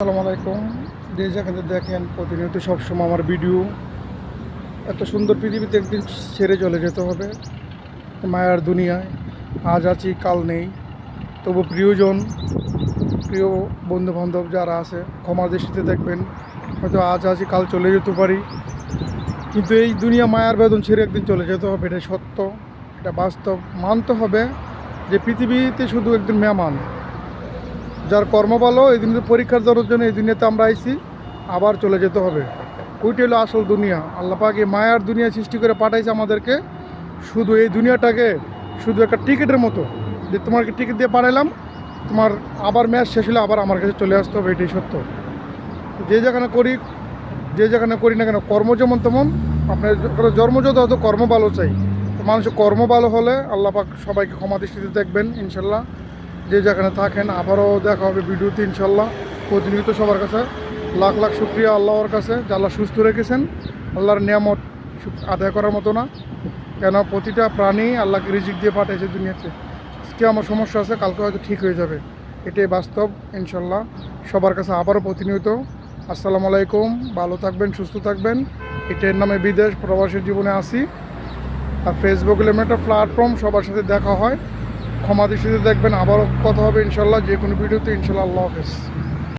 আসসালামু আলাইকুম। যে যেখানে দেখেন প্রতিনিয়ত সবসময় আমার ভিডিও, এত সুন্দর পৃথিবীতে একদিন ছেড়ে চলে যেতে হবে মায়ার দুনিয়ায়। আজ আছি কাল নেই, তবু প্রিয়জন, প্রিয় বন্ধুবান্ধব যারা আছে ক্ষমা দৃষ্টিতে দেখবেন। হয়তো আজ আছি কাল চলে যেতে পারি, কিন্তু এই দুনিয়া মায়ার বেদন ছেড়ে একদিন চলে যেতে হবে। এটা সত্য, এটা বাস্তব, মানতে হবে যে পৃথিবীতে শুধু একদিন মেহমান। যার কর্ম ভালো এই দিনে পরীক্ষার দেওয়ার জন্য এই দুনিয়াতে আমরা আইছি, আবার চলে যেতে হবে। ওইটা হলো আসল দুনিয়া। আল্লাহ পাক এই মায়ার দুনিয়া সৃষ্টি করে পাঠাইছে আমাদেরকে শুধু এই দুনিয়াটাকে শুধু একটা টিকিটের মতো, যে তোমাকে টিকিট দিয়ে পাঠাইলাম, তোমার আবার ম্যাচ শেষ হলে আবার আমার কাছে চলে আসতে হবে। এটাই সত্য। যে যেখানে করি, যে যেখানে করি না কেন, কর্ম যেমন তেমন। আপনার জন্মযত হয়তো কর্ম ভালো চাই, তো মানুষের কর্ম ভালো হলে আল্লাহ পাক সবাইকে ক্ষমা দৃষ্টিতে দেখবেন ইনশাল্লাহ। যে যেখানে থাকেন আবারও দেখা হবে ভিডিওতে ইনশাল্লাহ। প্রতিনিয়ত সবার কাছে লাখ লাখ শুক্রিয়া আল্লাহর কাছে যে আল্লাহ সুস্থ রেখেছেন। আল্লাহর নিয়ামত আদায় করার মতো না, কেন প্রতিটা প্রাণী আল্লাহকে রিজিক দিয়ে পাঠিয়েছে দুনিয়াতে। আজকে আমার সমস্যা আছে, কালকে হয়তো ঠিক হয়ে যাবে, এটাই বাস্তব ইনশাল্লাহ। সবার কাছে আবারও প্রতিনিয়ত আসসালামু আলাইকুম। ভালো থাকবেন, সুস্থ থাকবেন। এটার নামে বিদেশ প্রবাসী জীবনে আসি। আর ফেসবুক হলো একটা প্ল্যাটফর্ম, সবার সাথে দেখা হয়। ক্ষমা দৃষ্টিতে দেখবেন। আবারও কথা হবে ইনশাল্লাহ যে কোনো ভিডিওতে ইনশাল্লাহ। আল্লাহ হাফেজ।